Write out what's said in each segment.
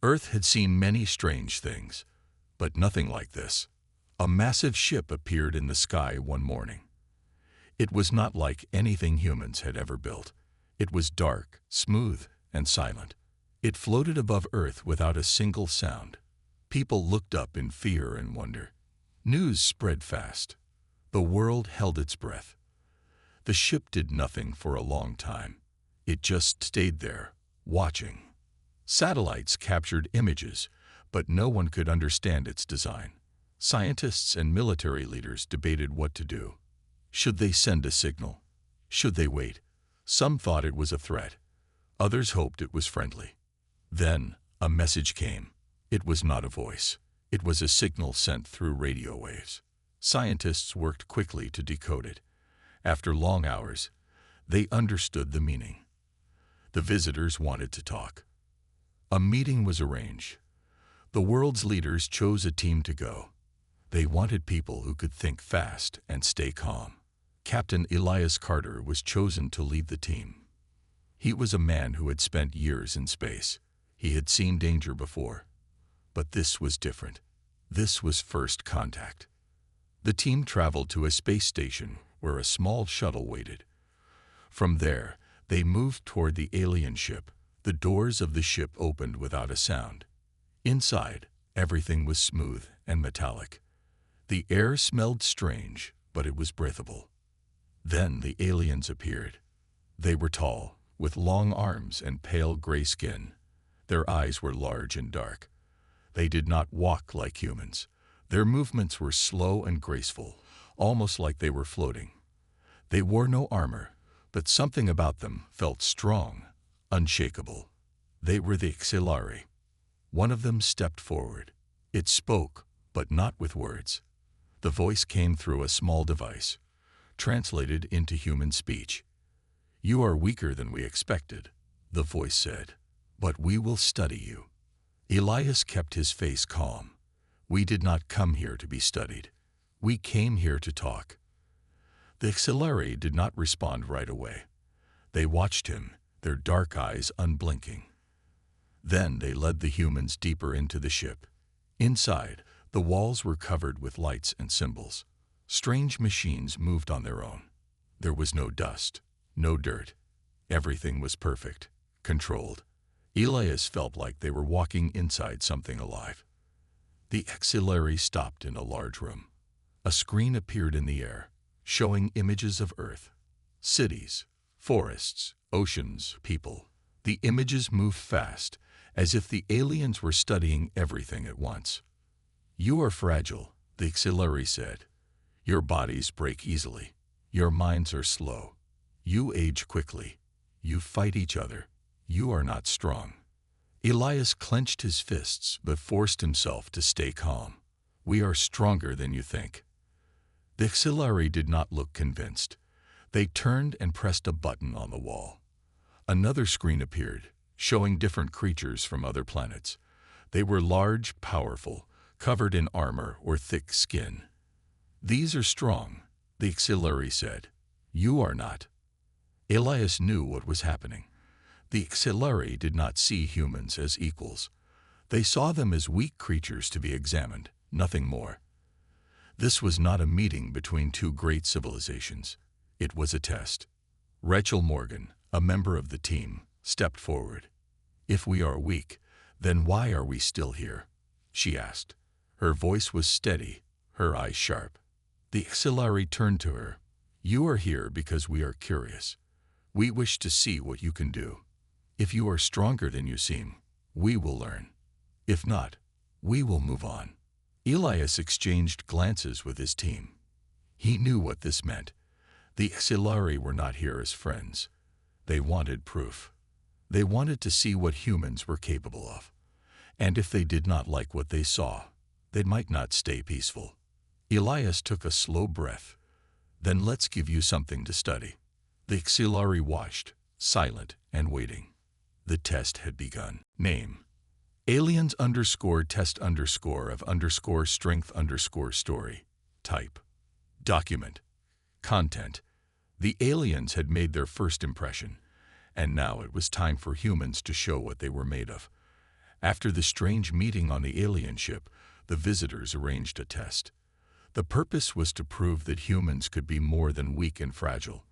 Earth had seen many strange things, but nothing like this. A massive ship appeared in the sky one morning. It was not like anything humans had ever built. It was dark, smooth, and silent. It floated above Earth without a single sound. People looked up in fear and wonder. News spread fast. The world held its breath. The ship did nothing for a long time. It just stayed there, watching. Satellites captured images, but no one could understand its design. Scientists and military leaders debated what to do. Should they send a signal? Should they wait? Some thought it was a threat. Others hoped it was friendly. Then, a message came. It was not a voice. It was a signal sent through radio waves. Scientists worked quickly to decode it. After long hours, they understood the meaning. The visitors wanted to talk. A meeting was arranged. The world's leaders chose a team to go. They wanted people who could think fast and stay calm. Captain Elias Carter was chosen to lead the team. He was a man who had spent years in space. He had seen danger before. But this was different. This was first contact. The team traveled to a space station where a small shuttle waited. From there, they moved toward the alien ship. The doors of the ship opened without a sound. Inside, everything was smooth and metallic. The air smelled strange, but it was breathable. Then the aliens appeared. They were tall, with long arms and pale gray skin. Their eyes were large and dark. They did not walk like humans. Their movements were slow and graceful, almost like they were floating. They wore no armor, but something about them felt strong, unshakable. They were the Xilari. One of them stepped forward. It spoke, but not with words. The voice came through a small device, translated into human speech. "You are weaker than we expected," the voice said, "but we will study you." Elias kept his face calm. "We did not come here to be studied. We came here to talk." The Xilari did not respond right away. They watched him, their dark eyes unblinking. Then they led the humans deeper into the ship. Inside, the walls were covered with lights and symbols. Strange machines moved on their own. There was no dust, no dirt. Everything was perfect, controlled. Elias felt like they were walking inside something alive. The Xilari stopped in a large room. A screen appeared in the air, showing images of Earth, cities, forests, oceans, people. The images moved fast, as if the aliens were studying everything at once. "You are fragile," the Xilari said. "Your bodies break easily. Your minds are slow. You age quickly. You fight each other. You are not strong." Elias clenched his fists but forced himself to stay calm. "We are stronger than you think." The Xilari did not look convinced. They turned and pressed a button on the wall. Another screen appeared, showing different creatures from other planets. They were large, powerful, covered in armor or thick skin. "These are strong," the Xilari said. "You are not." Elias knew what was happening. The Xilari did not see humans as equals. They saw them as weak creatures to be examined, nothing more. This was not a meeting between two great civilizations. It was a test. Rachel Morgan, a member of the team, stepped forward. "If we are weak, then why are we still here?" she asked. Her voice was steady, her eyes sharp. The Xilari turned to her. "You are here because we are curious. We wish to see what you can do. If you are stronger than you seem, we will learn. If not, we will move on." Elias exchanged glances with his team. He knew what this meant. The Xilari were not here as friends. They wanted proof. They wanted to see what humans were capable of. And if they did not like what they saw, they might not stay peaceful. Elias took a slow breath. "Then let's give you something to study." The Xilari watched, silent and waiting. The test had begun. Name: aliens _test of _strength story. Type: document. Content: the aliens had made their first impression, and now it was time for humans to show what they were made of. After the strange meeting on the alien ship, the visitors arranged a test. The purpose was to prove that humans could be more than weak and fragile.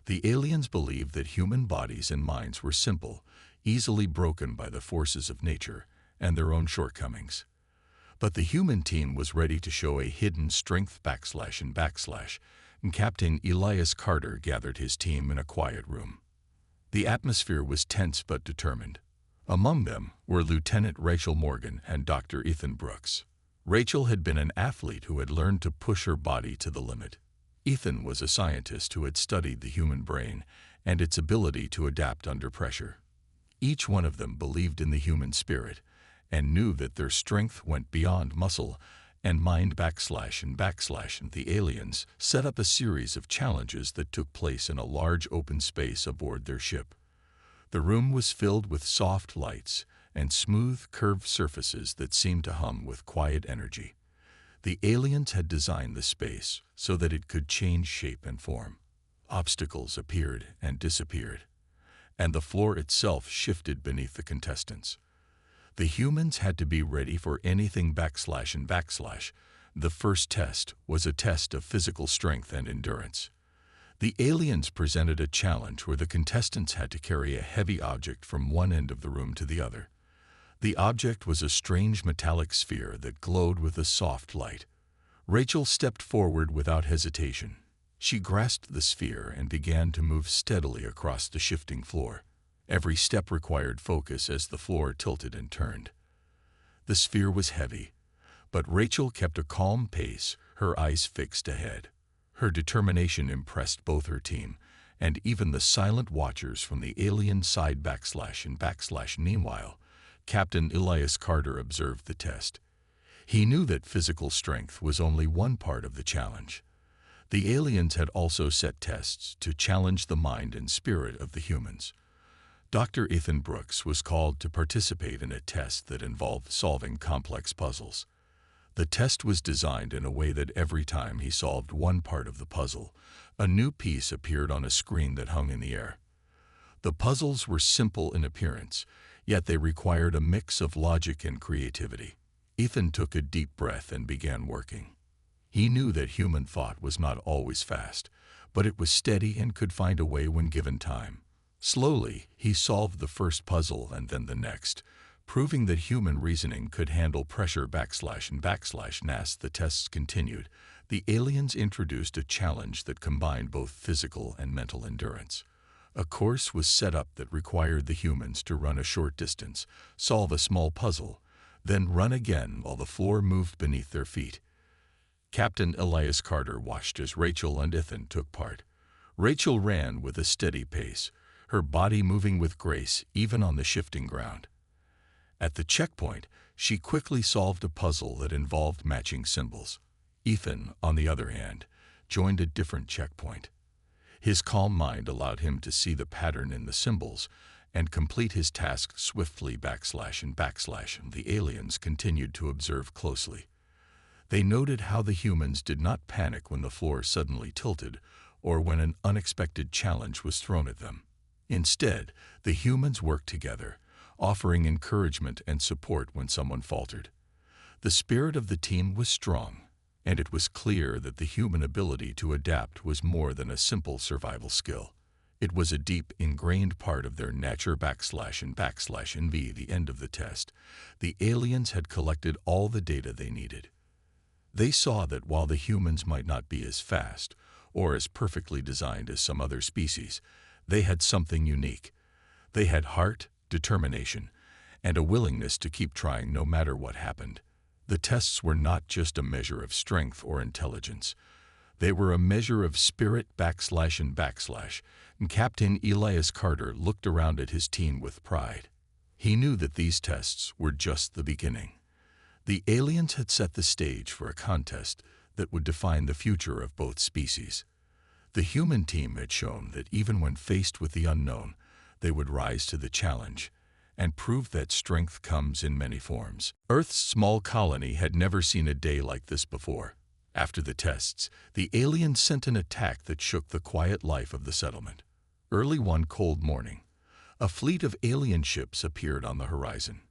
The aliens believed that human bodies and minds were simple, easily broken by the forces of nature and their own shortcomings. But the human team was ready to show a hidden strength and Captain Elias Carter gathered his team in a quiet room. The atmosphere was tense but determined. Among them were Lieutenant Rachel Morgan and Dr. Ethan Brooks. Rachel had been an athlete who had learned to push her body to the limit. Ethan was a scientist who had studied the human brain and its ability to adapt under pressure. Each one of them believed in the human spirit and knew that their strength went beyond muscle and mind. The aliens set up a series of challenges that took place in a large open space aboard their ship. The room was filled with soft lights and smooth, curved surfaces that seemed to hum with quiet energy. The aliens had designed the space so that it could change shape and form. Obstacles appeared and disappeared, and the floor itself shifted beneath the contestants. The humans had to be ready for anything. The first test was a test of physical strength and endurance. The aliens presented a challenge where the contestants had to carry a heavy object from one end of the room to the other. The object was a strange metallic sphere that glowed with a soft light. Rachel stepped forward without hesitation. She grasped the sphere and began to move steadily across the shifting floor. Every step required focus as the floor tilted and turned. The sphere was heavy, but Rachel kept a calm pace, her eyes fixed ahead. Her determination impressed both her team and even the silent watchers from the alien side. Meanwhile, Captain Elias Carter observed the test. He knew that physical strength was only one part of the challenge. The aliens had also set tests to challenge the mind and spirit of the humans. Dr. Ethan Brooks was called to participate in a test that involved solving complex puzzles. The test was designed in a way that every time he solved one part of the puzzle, a new piece appeared on a screen that hung in the air. The puzzles were simple in appearance, yet they required a mix of logic and creativity. Ethan took a deep breath and began working. He knew that human thought was not always fast, but it was steady and could find a way when given time. Slowly, he solved the first puzzle and then the next, proving that human reasoning could handle pressure. As the tests continued, the aliens introduced a challenge that combined both physical and mental endurance. A course was set up that required the humans to run a short distance, solve a small puzzle, then run again while the floor moved beneath their feet. Captain Elias Carter watched as Rachel and Ethan took part. Rachel ran with a steady pace, her body moving with grace even on the shifting ground. At the checkpoint, she quickly solved a puzzle that involved matching symbols. Ethan, on the other hand, joined a different checkpoint. His calm mind allowed him to see the pattern in the symbols and complete his task swiftly. The aliens continued to observe closely. They noted how the humans did not panic when the floor suddenly tilted or when an unexpected challenge was thrown at them. Instead, the humans worked together, offering encouragement and support when someone faltered. The spirit of the team was strong, and it was clear that the human ability to adapt was more than a simple survival skill. It was a deep, ingrained part of their nature. By the end of the test, the aliens had collected all the data they needed. They saw that while the humans might not be as fast or as perfectly designed as some other species, they had something unique. They had heart, determination, and a willingness to keep trying no matter what happened. The tests were not just a measure of strength or intelligence. They were a measure of spirit. And Captain Elias Carter looked around at his team with pride. He knew that these tests were just the beginning. The aliens had set the stage for a contest that would define the future of both species. The human team had shown that even when faced with the unknown, they would rise to the challenge and prove that strength comes in many forms. Earth's small colony had never seen a day like this before. After the tests, the aliens sent an attack that shook the quiet life of the settlement. Early one cold morning, a fleet of alien ships appeared on the horizon.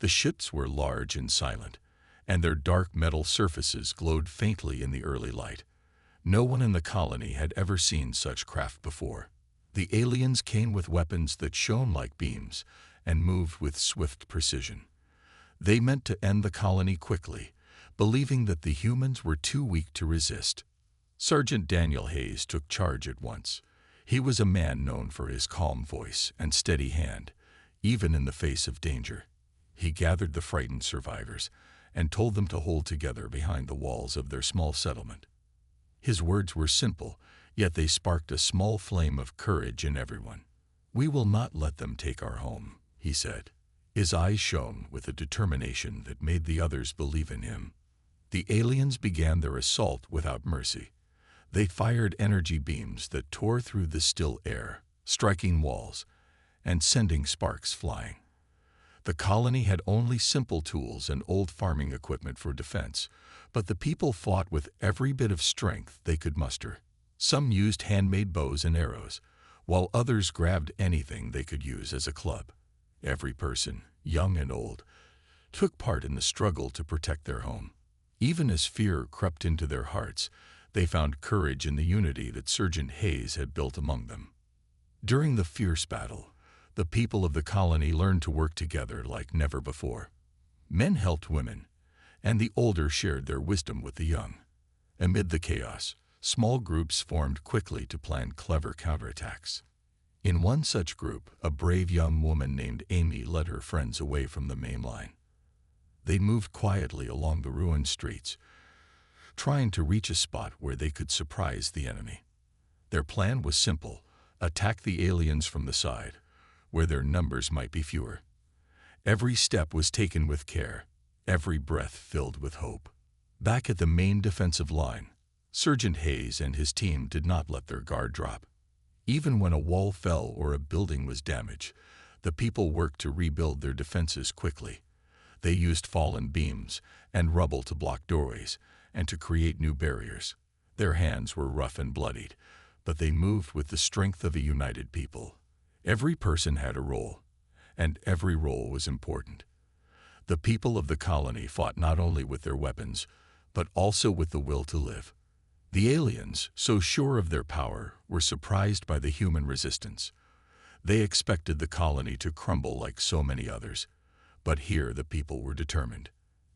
The ships were large and silent, and their dark metal surfaces glowed faintly in the early light. No one in the colony had ever seen such craft before. The aliens came with weapons that shone like beams and moved with swift precision. They meant to end the colony quickly, believing that the humans were too weak to resist. Sergeant Daniel Hayes took charge at once. He was a man known for his calm voice and steady hand, even in the face of danger. He gathered the frightened survivors and told them to hold together behind the walls of their small settlement. His words were simple, yet they sparked a small flame of courage in everyone. "We will not let them take our home," he said. His eyes shone with a determination that made the others believe in him. The aliens began their assault without mercy. They fired energy beams that tore through the still air, striking walls and sending sparks flying. The colony had only simple tools and old farming equipment for defense, but the people fought with every bit of strength they could muster. Some used handmade bows and arrows, while others grabbed anything they could use as a club. Every person, young and old, took part in the struggle to protect their home. Even as fear crept into their hearts, they found courage in the unity that Sergeant Hayes had built among them. During the fierce battle, the people of the colony learned to work together like never before. Men helped women, and the older shared their wisdom with the young. Amid the chaos, small groups formed quickly to plan clever counterattacks. In one such group, a brave young woman named Amy led her friends away from the main line. They moved quietly along the ruined streets, trying to reach a spot where they could surprise the enemy. Their plan was simple: attack the aliens from the side, where their numbers might be fewer. Every step was taken with care, every breath filled with hope. Back at the main defensive line, Sergeant Hayes and his team did not let their guard drop. Even when a wall fell or a building was damaged, the people worked to rebuild their defenses quickly. They used fallen beams and rubble to block doorways and to create new barriers. Their hands were rough and bloodied, but they moved with the strength of a united people. Every person had a role, and every role was important. The people of the colony fought not only with their weapons, but also with the will to live. The aliens, so sure of their power, were surprised by the human resistance. They expected the colony to crumble like so many others, but here the people were determined.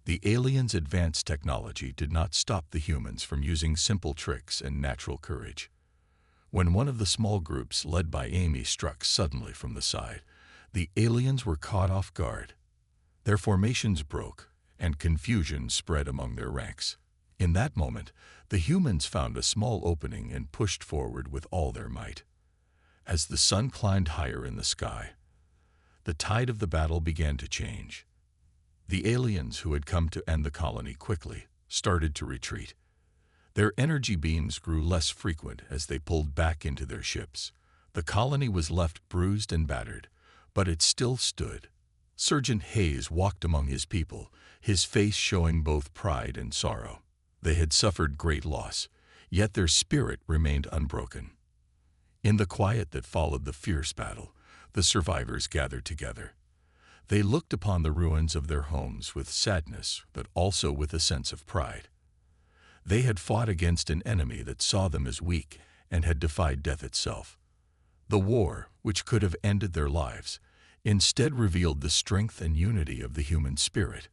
The aliens' advanced technology did not stop the humans from using simple tricks and natural courage. When one of the small groups led by Amy struck suddenly from the side, the aliens were caught off guard. Their formations broke, and confusion spread among their ranks. In that moment, the humans found a small opening and pushed forward with all their might. As the sun climbed higher in the sky, the tide of the battle began to change. The aliens who had come to end the colony quickly started to retreat. Their energy beams grew less frequent as they pulled back into their ships. The colony was left bruised and battered, but it still stood. Sergeant Hayes walked among his people, his face showing both pride and sorrow. They had suffered great loss, yet their spirit remained unbroken. In the quiet that followed the fierce battle, the survivors gathered together. They looked upon the ruins of their homes with sadness, but also with a sense of pride. They had fought against an enemy that saw them as weak and had defied death itself. The war, which could have ended their lives, instead revealed the strength and unity of the human spirit.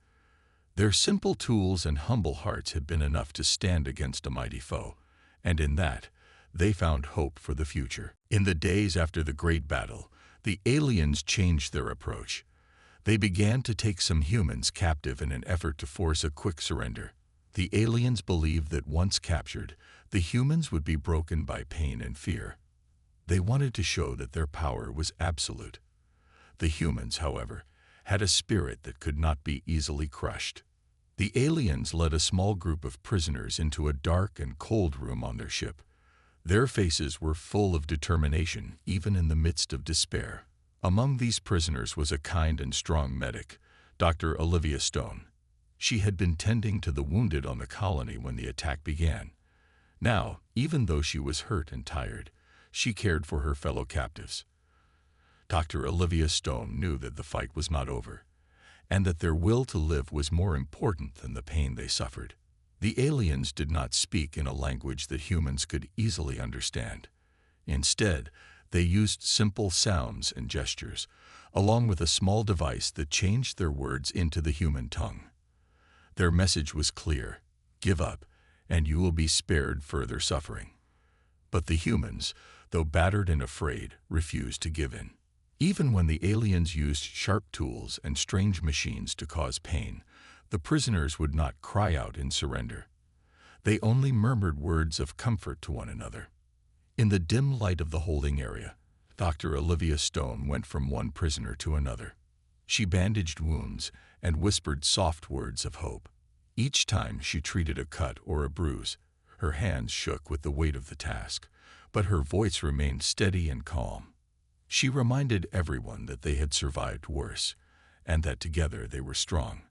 Their simple tools and humble hearts had been enough to stand against a mighty foe, and in that, they found hope for the future. In the days after the great battle, the aliens changed their approach. They began to take some humans captive in an effort to force a quick surrender. The aliens believed that once captured, the humans would be broken by pain and fear. They wanted to show that their power was absolute. The humans, however, had a spirit that could not be easily crushed. The aliens led a small group of prisoners into a dark and cold room on their ship. Their faces were full of determination, even in the midst of despair. Among these prisoners was a kind and strong medic, Dr. Olivia Stone. She had been tending to the wounded on the colony when the attack began. Now, even though she was hurt and tired, she cared for her fellow captives. Dr. Olivia Stone knew that the fight was not over, and that their will to live was more important than the pain they suffered. The aliens did not speak in a language that humans could easily understand. Instead, they used simple sounds and gestures, along with a small device that changed their words into the human tongue. Their message was clear: give up, and you will be spared further suffering. But the humans, though battered and afraid, refused to give in. Even when the aliens used sharp tools and strange machines to cause pain, the prisoners would not cry out in surrender. They only murmured words of comfort to one another. In the dim light of the holding area, Dr. Olivia Stone went from one prisoner to another. She bandaged wounds and whispered soft words of hope. Each time she treated a cut or a bruise, her hands shook with the weight of the task, but her voice remained steady and calm. She reminded everyone that they had survived worse, and that together they were strong.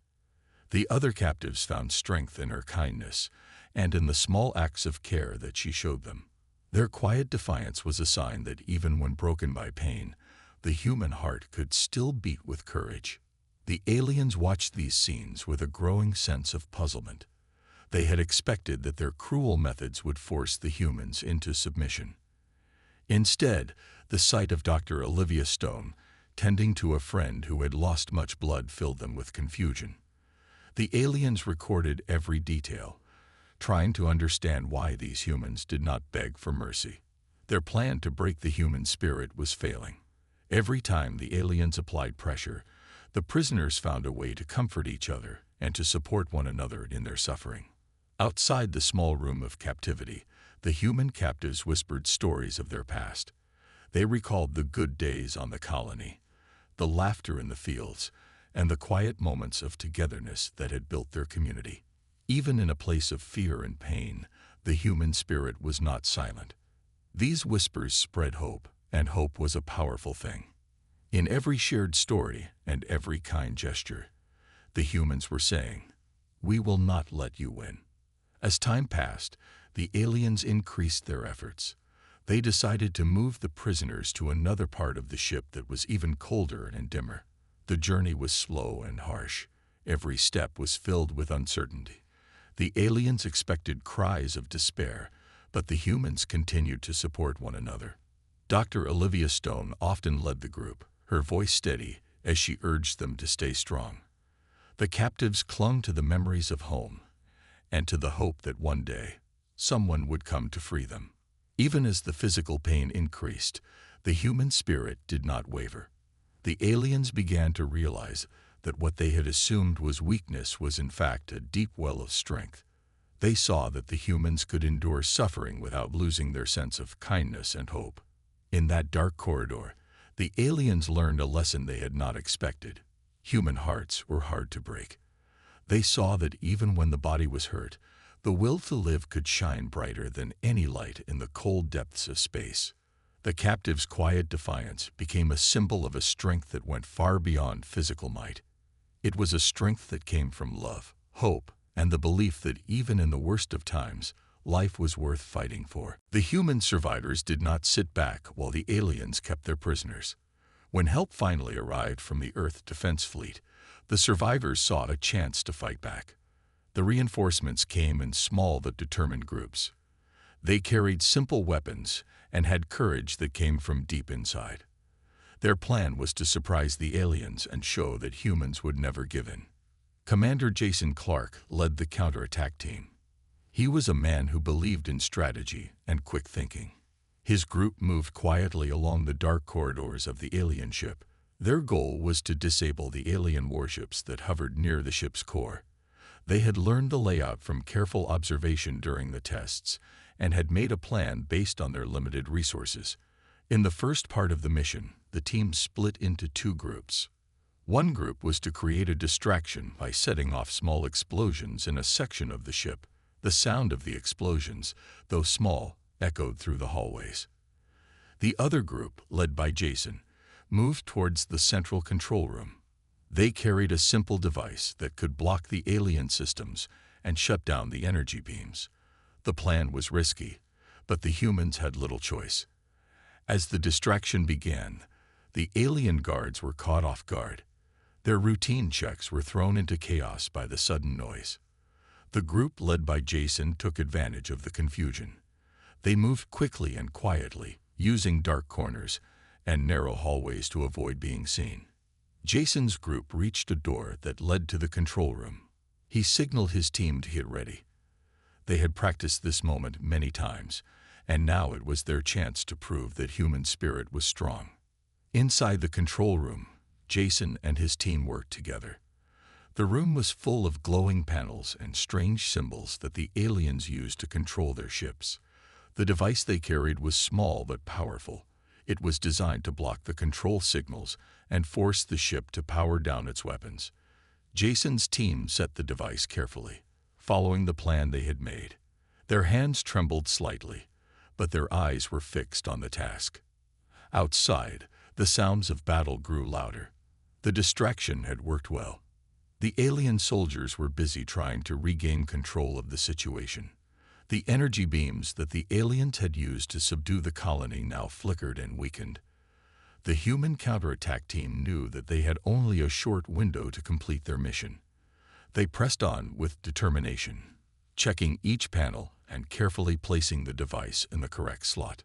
The other captives found strength in her kindness and in the small acts of care that she showed them. Their quiet defiance was a sign that even when broken by pain, the human heart could still beat with courage. The aliens watched these scenes with a growing sense of puzzlement. They had expected that their cruel methods would force the humans into submission. Instead, the sight of Dr. Olivia Stone, tending to a friend who had lost much blood, filled them with confusion. The aliens recorded every detail, trying to understand why these humans did not beg for mercy. Their plan to break the human spirit was failing. Every time the aliens applied pressure, the prisoners found a way to comfort each other and to support one another in their suffering. Outside the small room of captivity, the human captives whispered stories of their past. They recalled the good days on the colony, the laughter in the fields, and the quiet moments of togetherness that had built their community. Even in a place of fear and pain, the human spirit was not silent. These whispers spread hope, and hope was a powerful thing. In every shared story and every kind gesture, the humans were saying, "We will not let you win." As time passed, the aliens increased their efforts. They decided to move the prisoners to another part of the ship that was even colder and dimmer. The journey was slow and harsh. Every step was filled with uncertainty. The aliens expected cries of despair, but the humans continued to support one another. Dr. Olivia Stone often led the group, her voice steady as she urged them to stay strong. The captives clung to the memories of home and to the hope that one day someone would come to free them. Even as the physical pain increased, the human spirit did not waver. The aliens began to realize that what they had assumed was weakness was in fact a deep well of strength. They saw that the humans could endure suffering without losing their sense of kindness and hope. In that dark corridor, the aliens learned a lesson they had not expected. Human hearts were hard to break. They saw that even when the body was hurt, the will to live could shine brighter than any light in the cold depths of space. The captives' quiet defiance became a symbol of a strength that went far beyond physical might. It was a strength that came from love, hope, and the belief that even in the worst of times, life was worth fighting for. The human survivors did not sit back while the aliens kept their prisoners. When help finally arrived from the Earth Defense Fleet, the survivors sought a chance to fight back. The reinforcements came in small but determined groups. They carried simple weapons and had courage that came from deep inside. Their plan was to surprise the aliens and show that humans would never give in. Commander Jason Clark led the counterattack team. He was a man who believed in strategy and quick thinking. His group moved quietly along the dark corridors of the alien ship. Their goal was to disable the alien warships that hovered near the ship's core. They had learned the layout from careful observation during the tests and had made a plan based on their limited resources. In the first part of the mission, the team split into two groups. One group was to create a distraction by setting off small explosions in a section of the ship. The sound of the explosions, though small, echoed through the hallways. The other group, led by Jason, moved towards the central control room. They carried a simple device that could block the alien systems and shut down the energy beams. The plan was risky, but the humans had little choice. As the distraction began, the alien guards were caught off guard. Their routine checks were thrown into chaos by the sudden noise. The group led by Jason took advantage of the confusion. They moved quickly and quietly, using dark corners and narrow hallways to avoid being seen. Jason's group reached a door that led to the control room. He signaled his team to get ready. They had practiced this moment many times, and now it was their chance to prove that human spirit was strong. Inside the control room, Jason and his team worked together. The room was full of glowing panels and strange symbols that the aliens used to control their ships. The device they carried was small but powerful. It was designed to block the control signals and force the ship to power down its weapons. Jason's team set the device carefully, following the plan they had made. Their hands trembled slightly, but their eyes were fixed on the task. Outside, the sounds of battle grew louder. The distraction had worked well. The alien soldiers were busy trying to regain control of the situation. The energy beams that the aliens had used to subdue the colony now flickered and weakened. The human counterattack team knew that they had only a short window to complete their mission. They pressed on with determination, checking each panel and carefully placing the device in the correct slot.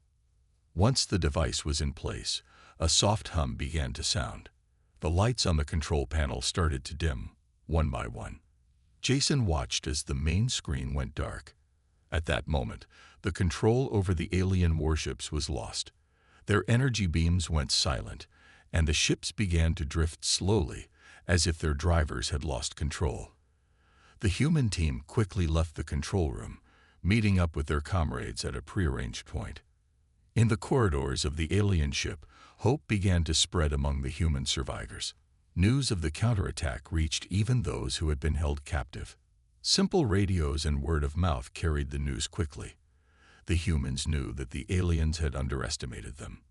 Once the device was in place, a soft hum began to sound. The lights on the control panel started to dim, one by one. Jason watched as the main screen went dark. At that moment, the control over the alien warships was lost. Their energy beams went silent, and the ships began to drift slowly, as if their drivers had lost control. The human team quickly left the control room, meeting up with their comrades at a prearranged point. In the corridors of the alien ship, hope began to spread among the human survivors. News of the counterattack reached even those who had been held captive. Simple radios and word of mouth carried the news quickly. The humans knew that the aliens had underestimated them.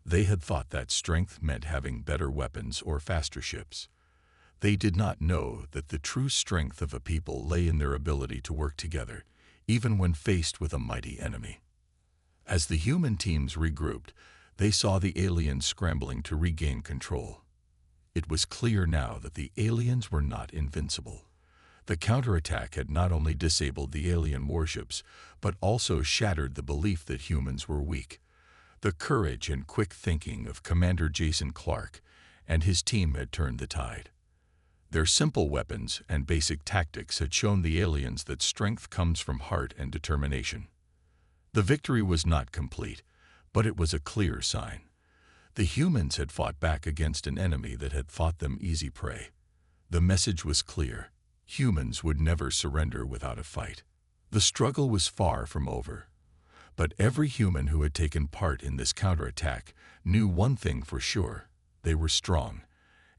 They had thought that strength meant having better weapons or faster ships. They did not know that the true strength of a people lay in their ability to work together, even when faced with a mighty enemy. As the human teams regrouped, they saw the aliens scrambling to regain control. It was clear now that the aliens were not invincible. The counterattack had not only disabled the alien warships, but also shattered the belief that humans were weak. The courage and quick thinking of Commander Jason Clark and his team had turned the tide. Their simple weapons and basic tactics had shown the aliens that strength comes from heart and determination. The victory was not complete, but it was a clear sign. The humans had fought back against an enemy that had thought them easy prey. The message was clear. Humans would never surrender without a fight. The struggle was far from over. But every human who had taken part in this counterattack knew one thing for sure: they were strong,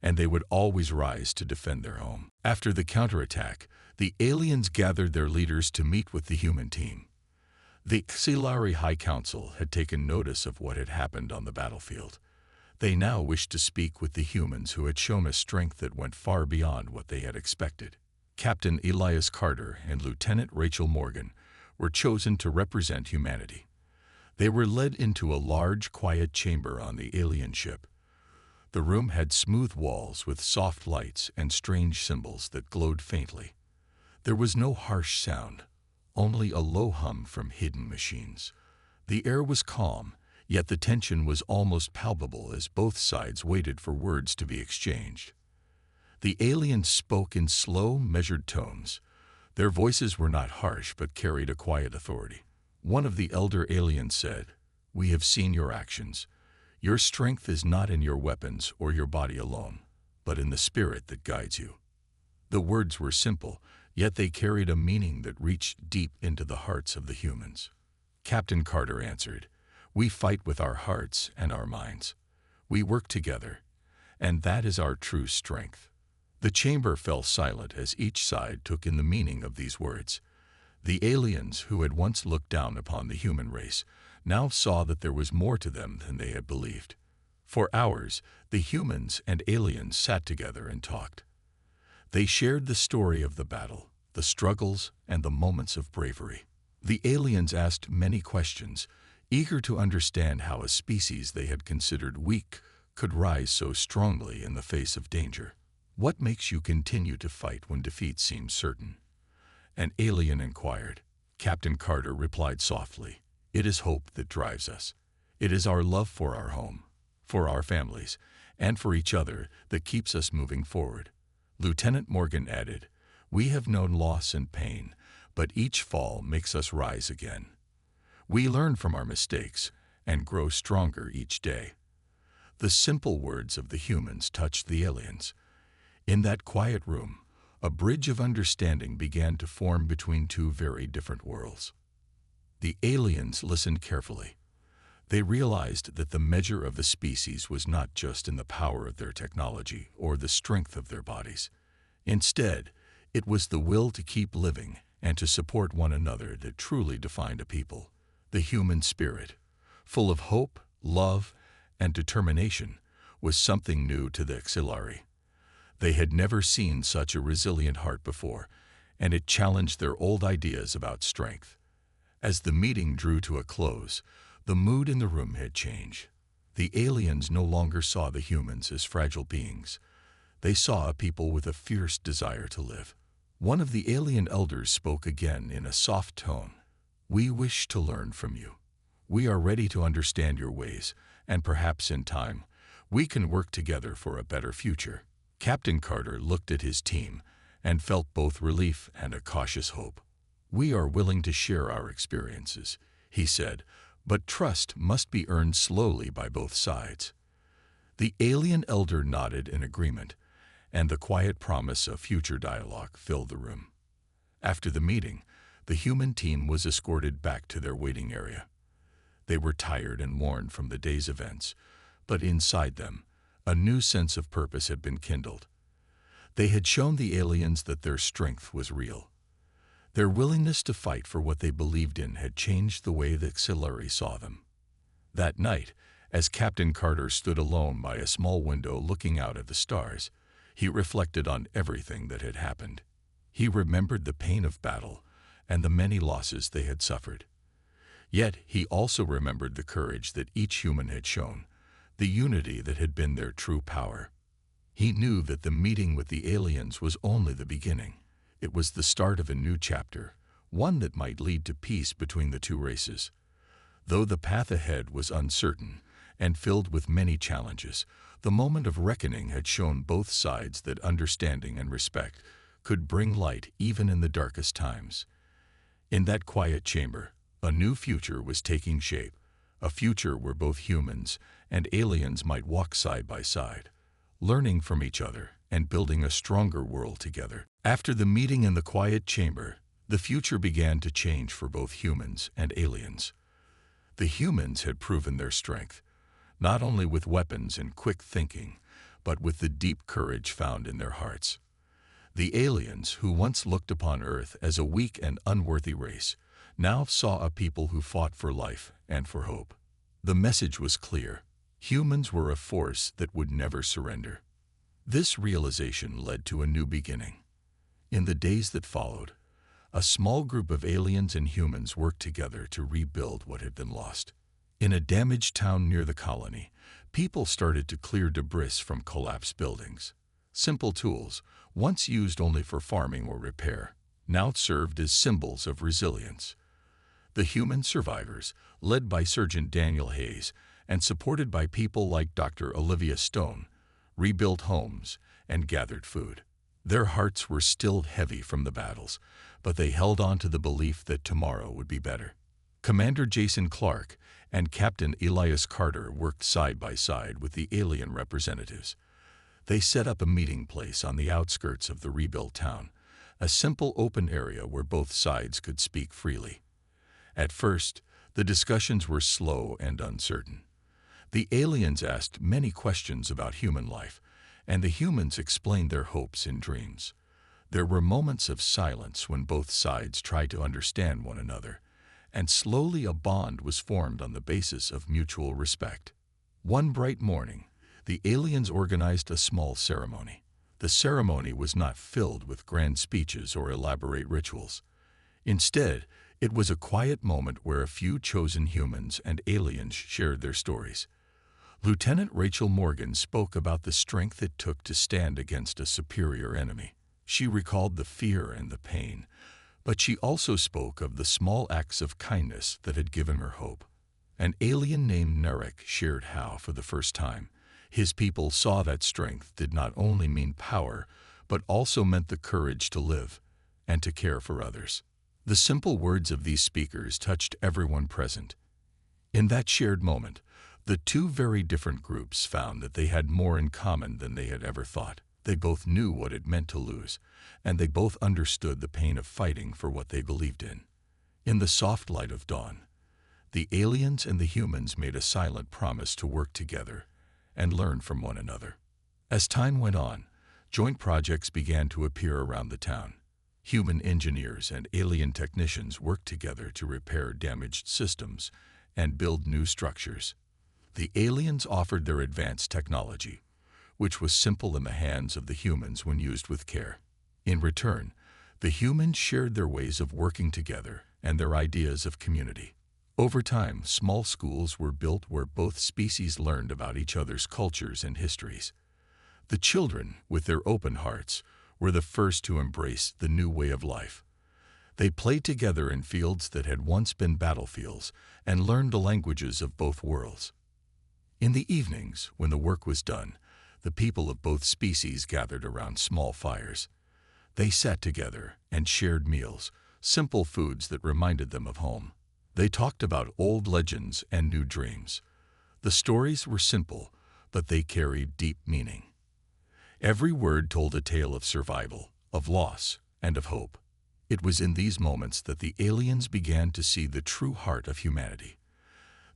and they would always rise to defend their home. After the counterattack, the aliens gathered their leaders to meet with the human team. The HFY High Council had taken notice of what had happened on the battlefield. They now wished to speak with the humans who had shown a strength that went far beyond what they had expected. Captain Elias Carter and Lieutenant Rachel Morgan were chosen to represent humanity. They were led into a large, quiet chamber on the alien ship. The room had smooth walls with soft lights and strange symbols that glowed faintly. There was no harsh sound, only a low hum from hidden machines. The air was calm, yet the tension was almost palpable as both sides waited for words to be exchanged. The aliens spoke in slow, measured tones. Their voices were not harsh but carried a quiet authority. One of the elder aliens said, "We have seen your actions. Your strength is not in your weapons or your body alone, but in the spirit that guides you." The words were simple, yet they carried a meaning that reached deep into the hearts of the humans. Captain Carter answered, "We fight with our hearts and our minds. We work together, and that is our true strength." The chamber fell silent as each side took in the meaning of these words. The aliens, who had once looked down upon the human race, now saw that there was more to them than they had believed. For hours, the humans and aliens sat together and talked. They shared the story of the battle, the struggles, and the moments of bravery. The aliens asked many questions, eager to understand how a species they had considered weak could rise so strongly in the face of danger. "What makes you continue to fight when defeat seems certain?" An alien inquired. Captain Carter replied softly, "It is hope that drives us. It is our love for our home, for our families, and for each other that keeps us moving forward." Lieutenant Morgan added, "We have known loss and pain, but each fall makes us rise again. We learn from our mistakes and grow stronger each day." The simple words of the humans touched the aliens. In that quiet room, a bridge of understanding began to form between two very different worlds. The aliens listened carefully. They realized that the measure of the species was not just in the power of their technology or the strength of their bodies. Instead, it was the will to keep living and to support one another that truly defined a people. The human spirit, full of hope, love, and determination, was something new to the Xilari. They had never seen such a resilient heart before, and it challenged their old ideas about strength. As the meeting drew to a close, the mood in the room had changed. The aliens no longer saw the humans as fragile beings. They saw a people with a fierce desire to live. One of the alien elders spoke again in a soft tone. "We wish to learn from you. We are ready to understand your ways, and perhaps in time, we can work together for a better future." Captain Carter looked at his team and felt both relief and a cautious hope. "We are willing to share our experiences," he said, "but trust must be earned slowly by both sides." The alien elder nodded in agreement, and the quiet promise of future dialogue filled the room. After the meeting, the human team was escorted back to their waiting area. They were tired and worn from the day's events, but inside them, a new sense of purpose had been kindled. They had shown the aliens that their strength was real. Their willingness to fight for what they believed in had changed the way the Xilari saw them. That night, as Captain Carter stood alone by a small window looking out at the stars, he reflected on everything that had happened. He remembered the pain of battle and the many losses they had suffered. Yet he also remembered the courage that each human had shown, the unity that had been their true power. He knew that the meeting with the aliens was only the beginning. It was the start of a new chapter, one that might lead to peace between the two races. Though the path ahead was uncertain and filled with many challenges, the moment of reckoning had shown both sides that understanding and respect could bring light even in the darkest times. In that quiet chamber, a new future was taking shape, a future where both humans and aliens might walk side by side, learning from each other and building a stronger world together. After the meeting in the quiet chamber, the future began to change for both humans and aliens. The humans had proven their strength, not only with weapons and quick thinking, but with the deep courage found in their hearts. The aliens, who once looked upon Earth as a weak and unworthy race, now saw a people who fought for life and for hope. The message was clear. Humans were a force that would never surrender. This realization led to a new beginning. In the days that followed, a small group of aliens and humans worked together to rebuild what had been lost. In a damaged town near the colony, people started to clear debris from collapsed buildings. Simple tools, once used only for farming or repair, now served as symbols of resilience. The human survivors, led by Surgeon Daniel Hayes and supported by people like Dr. Olivia Stone, rebuilt homes and gathered food. Their hearts were still heavy from the battles, but they held on to the belief that tomorrow would be better. Commander Jason Clark and Captain Elias Carter worked side by side with the alien representatives. They set up a meeting place on the outskirts of the rebuilt town, a simple open area where both sides could speak freely. At first, the discussions were slow and uncertain. The aliens asked many questions about human life, and the humans explained their hopes and dreams. There were moments of silence when both sides tried to understand one another, and slowly a bond was formed on the basis of mutual respect. One bright morning, the aliens organized a small ceremony. The ceremony was not filled with grand speeches or elaborate rituals. Instead, it was a quiet moment where a few chosen humans and aliens shared their stories. Lieutenant Rachel Morgan spoke about the strength it took to stand against a superior enemy. She recalled the fear and the pain, but she also spoke of the small acts of kindness that had given her hope. An alien named Narek shared how, for the first time, his people saw that strength did not only mean power, but also meant the courage to live and to care for others. The simple words of these speakers touched everyone present. In that shared moment, the two very different groups found that they had more in common than they had ever thought. They both knew what it meant to lose, and they both understood the pain of fighting for what they believed in. In the soft light of dawn, the aliens and the humans made a silent promise to work together and learn from one another. As time went on, joint projects began to appear around the town. Human engineers and alien technicians worked together to repair damaged systems and build new structures. The aliens offered their advanced technology, which was simple in the hands of the humans when used with care. In return, the humans shared their ways of working together and their ideas of community. Over time, small schools were built where both species learned about each other's cultures and histories. The children, with their open hearts, were the first to embrace the new way of life. They played together in fields that had once been battlefields and learned the languages of both worlds. In the evenings, when the work was done, the people of both species gathered around small fires. They sat together and shared meals, simple foods that reminded them of home. They talked about old legends and new dreams. The stories were simple, but they carried deep meaning. Every word told a tale of survival, of loss, and of hope. It was in these moments that the aliens began to see the true heart of humanity.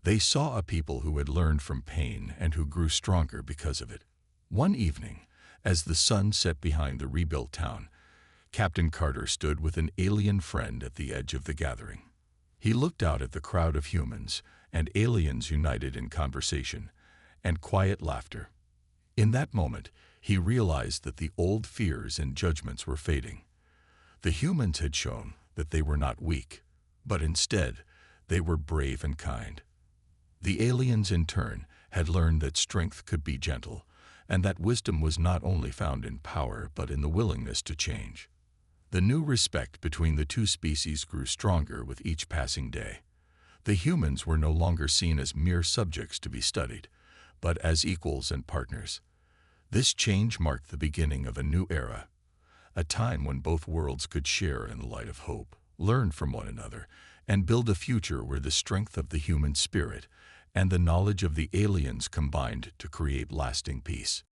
They saw a people who had learned from pain and who grew stronger because of it. One evening, as the sun set behind the rebuilt town, Captain Carter stood with an alien friend at the edge of the gathering. He looked out at the crowd of humans and aliens united in conversation and quiet laughter. In that moment, he realized that the old fears and judgments were fading. The humans had shown that they were not weak, but instead, they were brave and kind. The aliens, in turn, had learned that strength could be gentle, and that wisdom was not only found in power but in the willingness to change. The new respect between the two species grew stronger with each passing day. The humans were no longer seen as mere subjects to be studied, but as equals and partners. This change marked the beginning of a new era, a time when both worlds could share in the light of hope, learn from one another, and build a future where the strength of the human spirit and the knowledge of the aliens combined to create lasting peace.